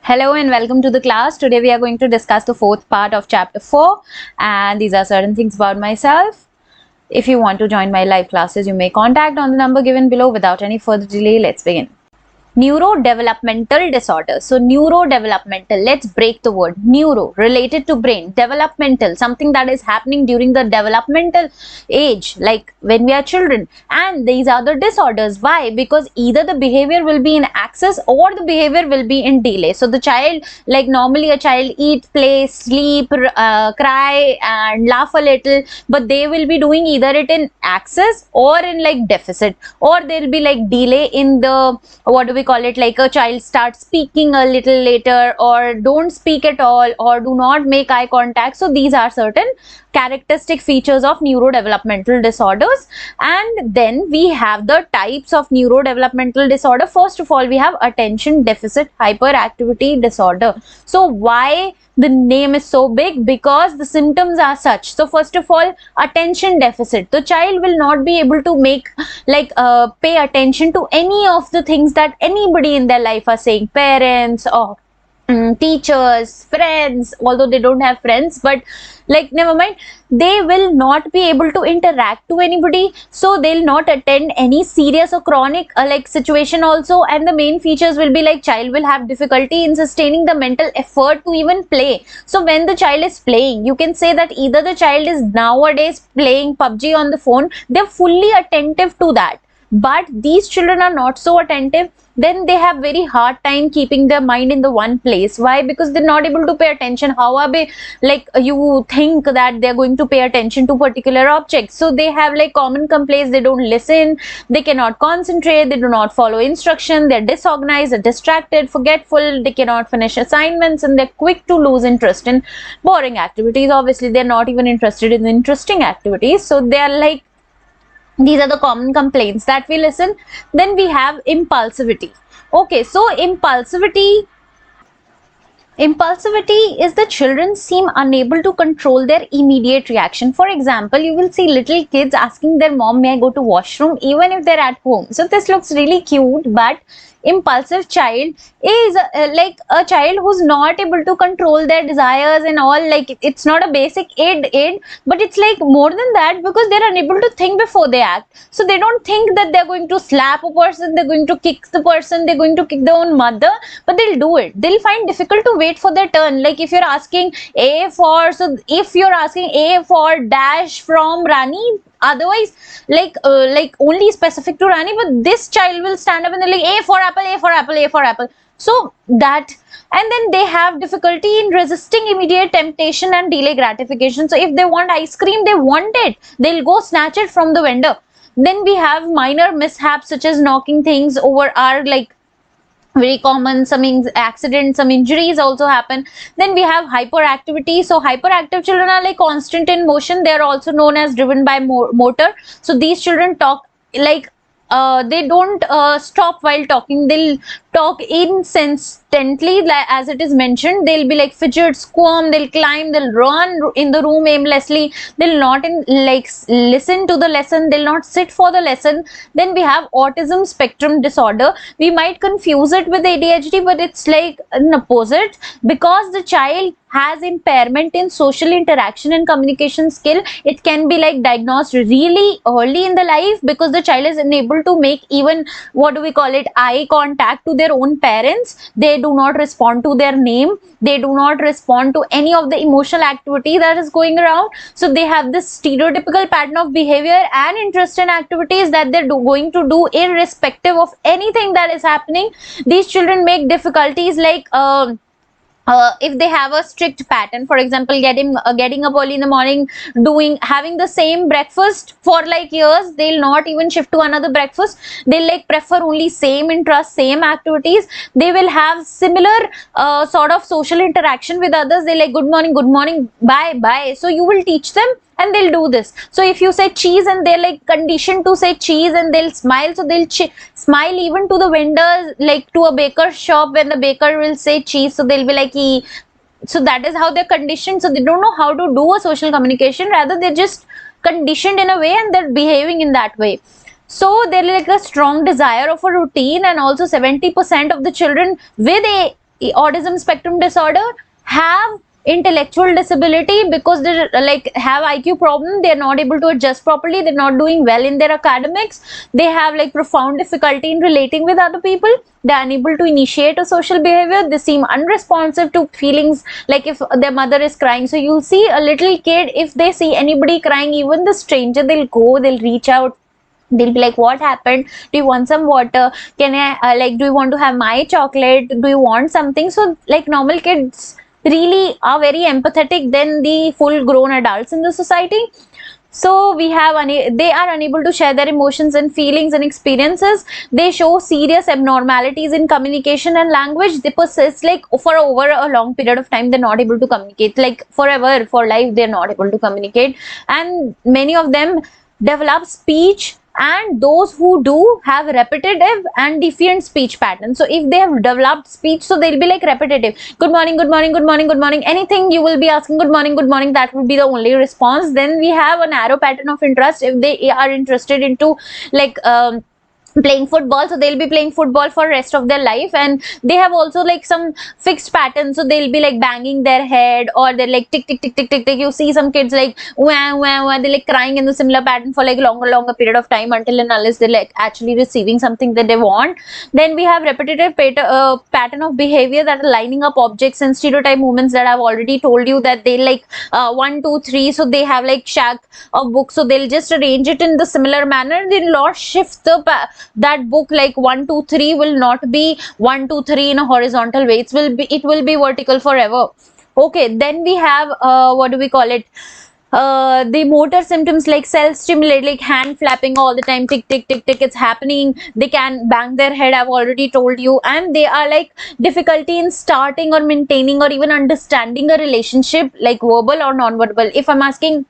Hello and welcome to the class. Today we are going to discuss the fourth part of chapter 4, and these are certain things about myself. If you want to join my live classes, you may contact on the number given below. Without any further delay, let's begin. Neurodevelopmental disorder. So neurodevelopmental, let's break the word. Neuro, related to brain. Developmental, something that is happening during the developmental age, like when we are children. And these are the disorders. Why? Because either the behavior will be in excess or the behavior will be in delay. So the child, like normally a child eat, play, sleep, cry and laugh a little, but they will be doing either it in excess or in like deficit, or there will be like delay in the, what do we call it, like a child starts speaking a little later, or don't speak at all, or do not make eye contact. So these are certain characteristic features of neurodevelopmental disorders. And then we have the types of neurodevelopmental disorder. First of all, we have attention deficit hyperactivity disorder. So why the name is so big? Because the symptoms are such. So first of all, attention deficit, the child will not be able to make pay attention to any of the things that anybody in their life are saying, parents or teachers, friends, although they don't have friends, but like never mind, they will not be able to interact to anybody, so they'll not attend any serious or chronic situation also. And the main features will be like child will have difficulty in sustaining the mental effort to even play. So when the child is playing, you can say that either the child is nowadays playing PUBG on the phone, they're fully attentive to that, but these children are not so attentive. Then they have very hard time keeping their mind in the one place. Why? Because they're not able to pay attention. How are they, like you think that they're going to pay attention to particular objects? So they have like common complaints. They don't listen, they cannot concentrate, they do not follow instruction, they're disorganized, they're distracted, forgetful, they cannot finish assignments, and they're quick to lose interest in boring activities. Obviously they're not even interested in interesting activities, so they're like, these are the common complaints that we listen. Then we have impulsivity. Okay, so impulsivity is the children seem unable to control their immediate reaction. For example, you will see little kids asking their mom, may I go to washroom, even if they're at home. So this looks really cute, but impulsive child is like a child who's not able to control their desires and all. Like it's not a basic aid, but it's like more than that, because they're unable to think before they act. So they don't think that they're going to slap a person, they're going to kick the person, they're going to kick their own mother, but they'll do it. They'll find difficult to wait for their turn. Like if you're asking A for, so if you're asking A for dash from Rani, otherwise like only specific to Rani, but this child will stand up and they're like A for apple, A for apple, A for apple. So that, and then they have difficulty in resisting immediate temptation and delay gratification. So if they want ice cream, they want it, they'll go snatch it from the vendor. Then we have minor mishaps such as knocking things over are like very common. Some accidents, some injuries also happen. Then we have hyperactivity. So hyperactive children are like constant in motion. They are also known as driven by motor. So these children talk like they don't stop while talking. They'll talk incessantly, like as it is mentioned. They'll be like fidget, squirm, they'll climb, they'll run in the room aimlessly, they'll not listen to the lesson, they'll not sit for the lesson. Then we have autism spectrum disorder. We might confuse it with ADHD, but it's like an opposite, because the child has impairment in social interaction and communication skill. It can be like diagnosed really early in the life, because the child is unable to make even, what do we call it, eye contact to their own parents. They do not respond to their name, they do not respond to any of the emotional activity that is going around. So they have this stereotypical pattern of behavior and interest in activities that they're going to do irrespective of anything that is happening. These children make difficulties like if they have a strict pattern, for example, getting up early in the morning, having the same breakfast for like years, they'll not even shift to another breakfast. They'll like prefer only same interests, same activities. They will have similar sort of social interaction with others. They like good morning, bye. So you will teach them and they'll do this. So if you say cheese and they're like conditioned to say cheese, and they'll smile, so they'll smile even to the vendors, like to a baker's shop when the baker will say cheese, so they'll be like so that is how they're conditioned. So they don't know how to do a social communication, rather they're just conditioned in a way and they're behaving in that way. So there is like a strong desire of a routine, and also 70% of the children with autism spectrum disorder have intellectual disability because they like have IQ problem. They're not able to adjust properly. They're not doing well in their academics. They have like profound difficulty in relating with other people. They're unable to initiate a social behavior. They seem unresponsive to feelings, like if their mother is crying. So you'll see a little kid, if they see anybody crying, even the stranger, they'll go, they'll reach out, they'll be like, what happened, do you want some water, can I like, do you want to have my chocolate, do you want something? So like normal kids really are very empathetic than the full grown adults in the society. So we have they are unable to share their emotions and feelings and experiences. They show serious abnormalities in communication and language. They persist like for over a long period of time. They're not able to communicate, like forever, for life they're not able to communicate. And many of them develop speech, and those who do have repetitive and defiant speech patterns. So if they have developed speech, so they'll be like repetitive, good morning, good morning, good morning, good morning, anything you will be asking good morning, good morning, that will be the only response. Then we have a narrow pattern of interest. If they are interested into like playing football, so they'll be playing football for rest of their life. And they have also like some fixed patterns, so they'll be like banging their head, or they're like tick tick tick tick tick tick. You see some kids like wah wah wah, they're like crying in the similar pattern for like longer period of time, until and unless they're like actually receiving something that they want. Then we have repetitive pattern of behavior, that are lining up objects and stereotype movements, that I've already told you, that they like 1 2 3. So they have like shack of books, so they'll just arrange it in the similar manner. They'll not shift the that book like 1 2 3 will not be 1 2 3 in a horizontal way. It will be vertical forever. Okay, then we have what do we call it, the motor symptoms like self-stimulate, like hand flapping all the time, tick tick tick tick, it's happening. They can bang their head, I've already told you. And they are like difficulty in starting or maintaining or even understanding a relationship, like verbal or non-verbal. If I'm asking,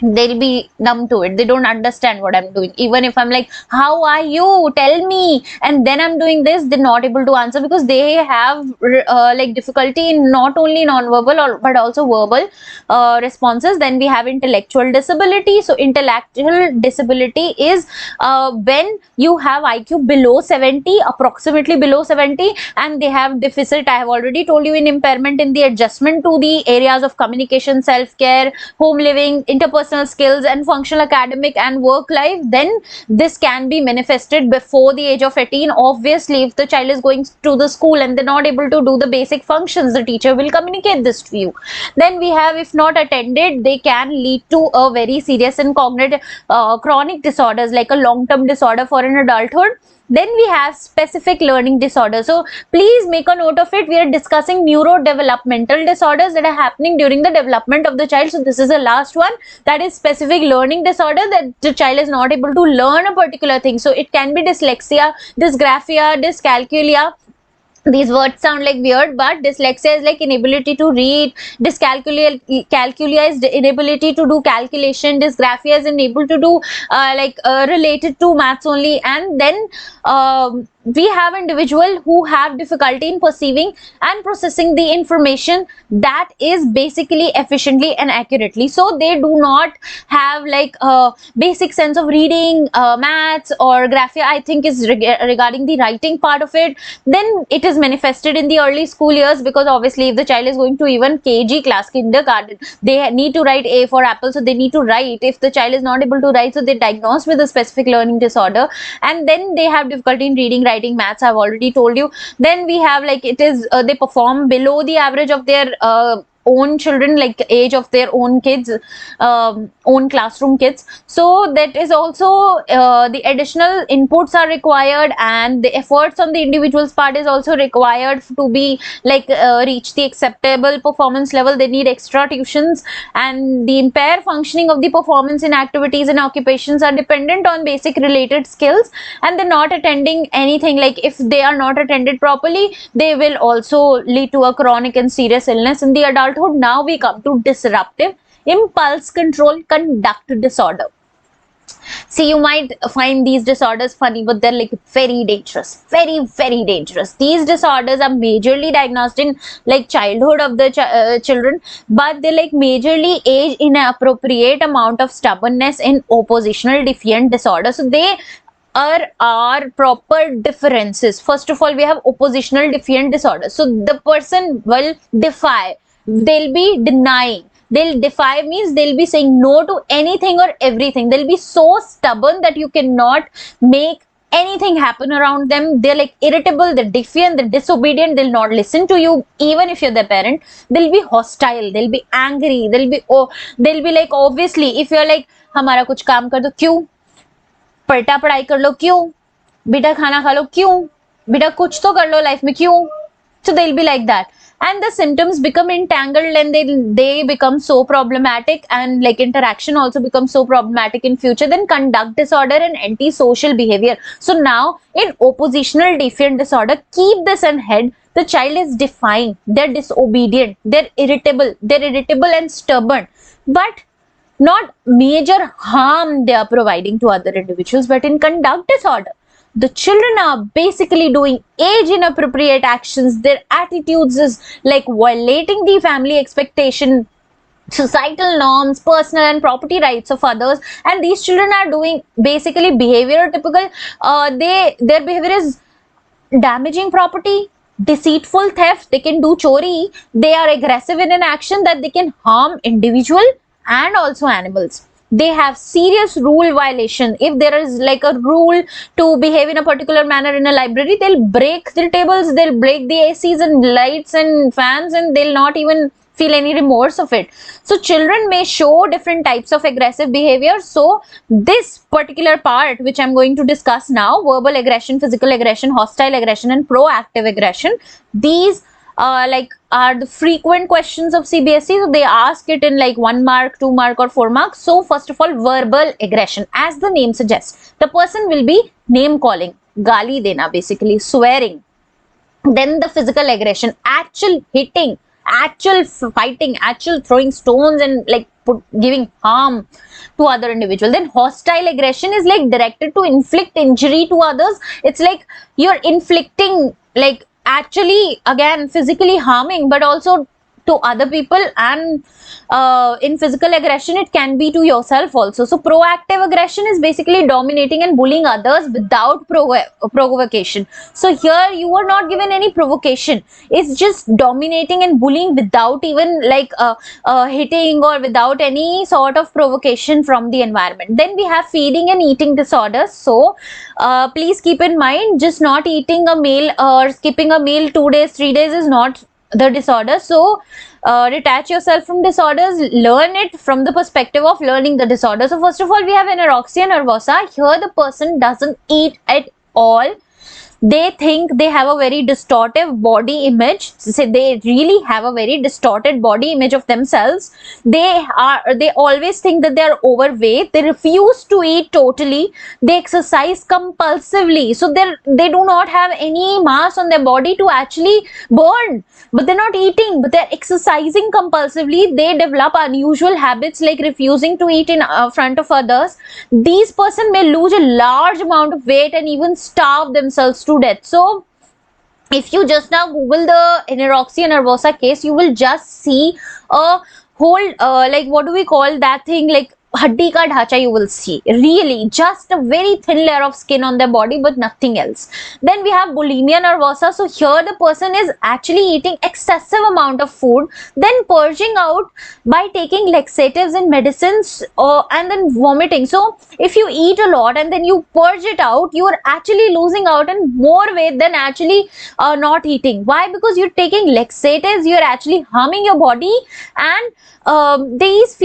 they'll be numb to it. They don't understand what I'm doing. Even if I'm like, how are you, tell me, and then I'm doing this, they're not able to answer, because they have like difficulty in not only non-verbal but also verbal responses. Then we have intellectual disability. So intellectual disability is when you have IQ below 70, approximately below 70, and they have deficit, I have already told you, in impairment in the adjustment to the areas of communication, self-care, home living, interpersonal skills, and functional academic and work life. Then this can be manifested before the age of 18. Obviously, if the child is going to the school and they're not able to do the basic functions, the teacher will communicate this to you. Then we have, if not attended, they can lead to a very serious and cognitive chronic disorders, like a long-term disorder for an adulthood. Then we have specific learning disorders. So please make a note of it. We are discussing neurodevelopmental disorders that are happening during the development of the child. So this is the last one, that is specific learning disorder, that the child is not able to learn a particular thing. So it can be dyslexia, dysgraphia, dyscalculia. These words sound like weird, but dyslexia is like inability to read, dyscalculia is the inability to do calculation, dysgraphia is unable to do related to maths only. And then we have individual who have difficulty in perceiving and processing the information that is basically efficiently and accurately. So they do not have like a basic sense of reading, maths or graphia, I think is regarding the writing part of it. Then it is manifested in the early school years, because obviously if the child is going to even KG class, kindergarten, they need to write A for apple, so they need to write. If the child is not able to write, so they're diagnosed with a specific learning disorder. And then they have difficulty in reading, writing, maths, I've already told you. Then we have like, it is they perform below the average of their own children, like age of their own kids, own classroom kids. So that is also the additional inputs are required, and the efforts on the individual's part is also required to be like reach the acceptable performance level. They need extra tuitions, and the impaired functioning of the performance in activities and occupations are dependent on basic related skills. And they're not attending anything, like if they are not attended properly, they will also lead to a chronic and serious illness in the adulthood. Now we come to disruptive impulse control conduct disorder. See, you might find these disorders funny, but they're like very dangerous, very dangerous. These disorders are majorly diagnosed in like childhood of the children, but they like majorly age inappropriate amount of stubbornness in oppositional defiant disorder. So they are proper differences. First of all, we have oppositional defiant disorder. So the person will defy, they'll be denying. They'll defy means they'll be saying no to anything or everything. They'll be so stubborn that you cannot make anything happen around them. They're like irritable, they're defiant, they're disobedient, they'll not listen to you even if you're their parent. They'll be hostile, they'll be angry, they'll be like, obviously if you're like हमारा कुछ काम कर दो, क्यों, पलटा पढ़ाई कर लो, क्यों, बेटा खाना खा लो, क्यों, बेटा कुछ तो कर लो लाइफ में, क्यों. So they'll be like that, and the symptoms become entangled and they become so problematic, and like interaction also becomes so problematic in future. Then conduct disorder and antisocial behavior. So now in oppositional defiant disorder, keep this in head. The child is defying, they're disobedient, they're irritable and stubborn, but not major harm they are providing to other individuals. But in conduct disorder, the children are basically doing age inappropriate actions. Their attitudes is like violating the family expectation, societal norms, personal and property rights of others, and these children are doing basically behavior typical. Their behavior is damaging property, deceitful theft. They can do chori. They are aggressive in an action that they can harm individual and also animals. They have serious rule violation. If there is like a rule to behave in a particular manner in a library, they'll break the tables, they'll break the ACs and lights and fans, and they'll not even feel any remorse of it. So children may show different types of aggressive behavior. So this particular part which I'm going to discuss now, verbal aggression, physical aggression, hostile aggression and proactive aggression, these are the frequent questions of CBSE. So they ask it in like 1 mark, 2 mark or 4 marks. So first of all, verbal aggression, as the name suggests, the person will be name calling, gali dena, basically swearing. Then the physical aggression, actual hitting, actual fighting, actual throwing stones and like giving harm to other individual. Then hostile aggression is like directed to inflict injury to others. It's like you're inflicting, like actually again physically harming, but also to other people, and in physical aggression it can be to yourself also. So proactive aggression is basically dominating and bullying others without provocation. So here you are not given any provocation, it's just dominating and bullying without even like hitting or without any sort of provocation from the environment. Then we have feeding and eating disorders. So please keep in mind, just not eating a meal or skipping a meal 2 days 3 days is not the disorder. So detach yourself from disorders, learn it from the perspective of learning the disorder. So first of all, we have anorexia nervosa. Here the person doesn't eat at all. They think they have a very distorted body image. So they really have a very distorted body image of themselves. They always think that they are overweight. They refuse to eat totally. They exercise compulsively. So they do not have any mass on their body to actually burn. But they're not eating, but they're exercising compulsively. They develop unusual habits like refusing to eat in front of others. These person may lose a large amount of weight and even starve themselves to death. So if you just now Google the anorexia nervosa case, you will just see a whole like what do we call that thing, like haddi ka dhacha you will see, really just a very thin layer of skin on their body but nothing else. Then we have bulimia nervosa. So here the person is actually eating excessive amount of food, then purging out by taking laxatives and medicines and then vomiting. So if you eat a lot and then you purge it out, you are actually losing out on more weight than actually not eating. Why? Because you're taking laxatives, you're actually harming your body, and these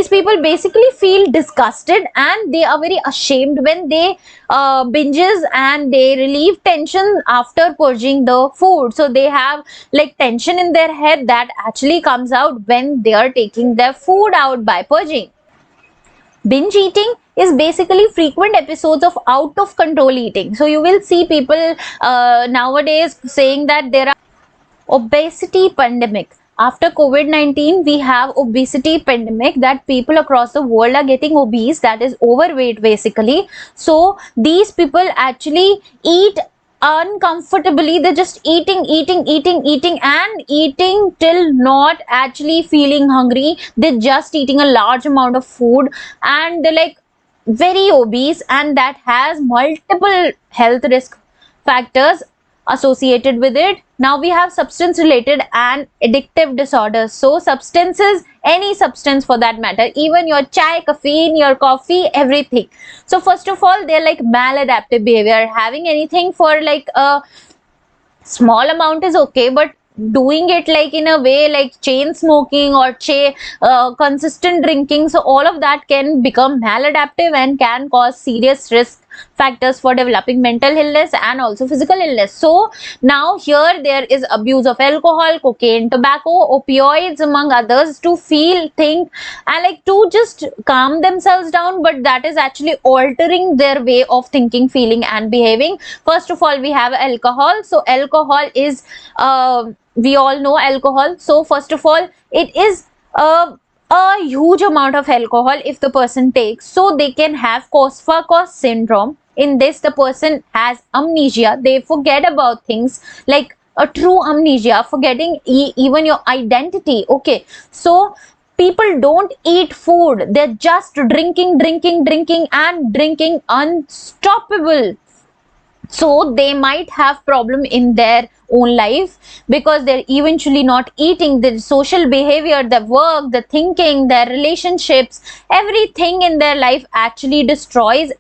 people basically feel disgusted and they are very ashamed when they binges, and they relieve tension after purging the food. So they have like tension in their head that actually comes out when they are taking their food out by purging. Binge eating is basically frequent episodes of out of control eating. So you will see people nowadays saying that there are obesity pandemic. After COVID-19, we have obesity pandemic, that people across the world are getting obese, that is overweight basically. So these people actually eat uncomfortably. They're just eating and eating till not actually feeling hungry. They're just eating a large amount of food, and they're like very obese and that has multiple health risk factors associated with it. Now we have substance related and addictive disorders. So substances, any substance for that matter, even your chai, caffeine, your coffee, everything. So first of all, they're like maladaptive behavior. Having anything for like a small amount is okay, but doing it like in a way like chain smoking or consistent drinking, so all of that can become maladaptive and can cause serious risk factors for developing mental illness and also physical illness. So now here there is abuse of alcohol, cocaine, tobacco, opioids among others to feel, think and like to just calm themselves down, but that is actually altering their way of thinking, feeling and behaving. First of all, we have alcohol. So alcohol is we all know alcohol. So first of all, it is a huge amount of alcohol if the person takes, so they can have Korsakoff syndrome. In this, the person has amnesia. They forget about things, like a true amnesia, forgetting even your identity. Okay, so people don't eat food, they're just drinking and drinking unstoppable. So they might have problem in their own life because they're eventually not eating. The social behavior, the work, the thinking, their relationships, everything in their life actually destroys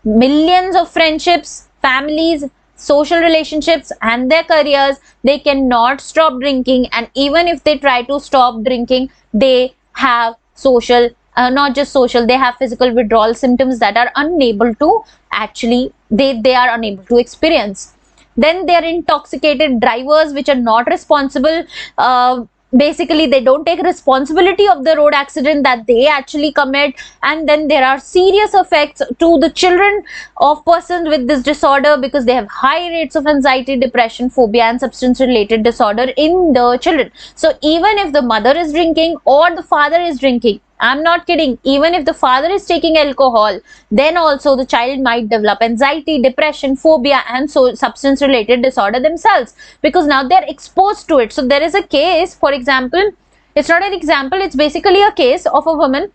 millions of friendships, families, social relationships and their careers. They cannot stop drinking, and even if they try to stop drinking, they have social not just social, they have physical withdrawal symptoms that are unable to actually they are unable to experience. Then they are intoxicated drivers which are not responsible. Basically they don't take responsibility of the road accident that they actually commit. And then there are serious effects to the children of persons with this disorder because they have high rates of anxiety, depression, phobia and substance related disorder in the children. So even if the mother is drinking or the father is drinking, I'm not kidding, even if the father is taking alcohol, then also the child might develop anxiety, depression, phobia and so substance related disorder themselves, because now they're exposed to it. So there is a case, for example, it's not an example, it's basically a case of a woman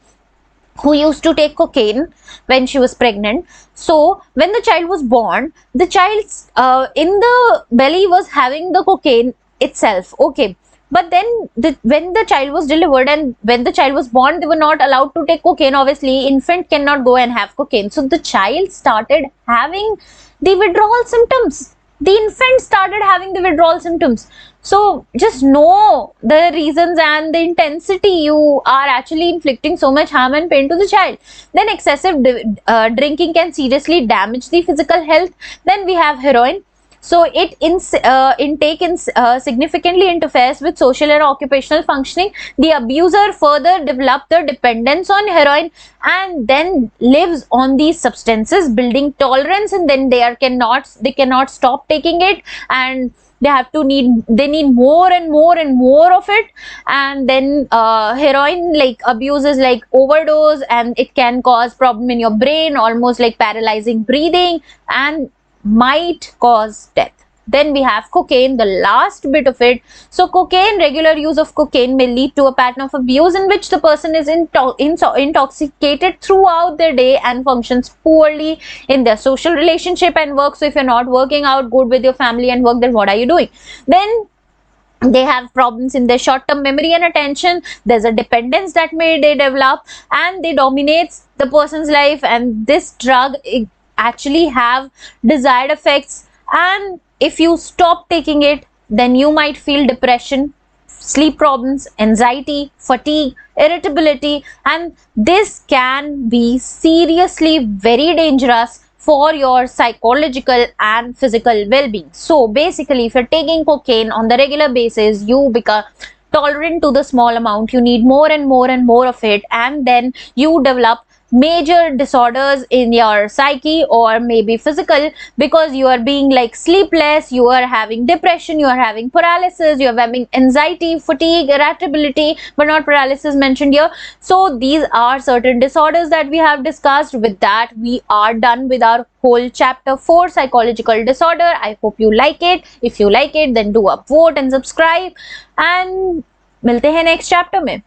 who used to take cocaine when she was pregnant. So when the child was born, the child's in the belly was having the cocaine itself. Okay. But then when the child was delivered and when the child was born, they were not allowed to take cocaine. Obviously, infant cannot go and have cocaine. So the child started having the withdrawal symptoms. The infant started having the withdrawal symptoms. So just know the reasons and the intensity. You are actually inflicting so much harm and pain to the child. Then excessive drinking can seriously damage the physical health. Then we have heroin. So it intake significantly interferes with social and occupational functioning. The abuser further develops the dependence on heroin and then lives on these substances, building tolerance, and then they cannot stop taking it, and they need more and more and more of it. And then heroin like abuse is like overdose, and it can cause problem in your brain, almost like paralyzing breathing, and might cause death. Then we have cocaine, the last bit of it. So cocaine, regular use of cocaine may lead to a pattern of abuse in which the person is intoxicated throughout their day and functions poorly in their social relationship and work. So if you're not working out good with your family and work, then what are you doing? Then they have problems in their short-term memory and attention. There's a dependence that they develop, and they dominates the person's life. And this drug actually have desired effects, and if you stop taking it, then you might feel depression, sleep problems, anxiety, fatigue, irritability, and this can be seriously very dangerous for your psychological and physical well-being. So basically, if you're taking cocaine on the regular basis, you become tolerant to the small amount, you need more and more and more of it, and then you develop major disorders in your psyche or maybe physical, because you are being like sleepless, you are having depression, you are having paralysis, you are having anxiety, fatigue, irritability, but not paralysis mentioned here. So these are certain disorders that we have discussed. With that, we are done with our whole chapter 4 psychological disorder. I hope you like it. If you like it, then do upvote and subscribe, and मिलते हैं next chapter में.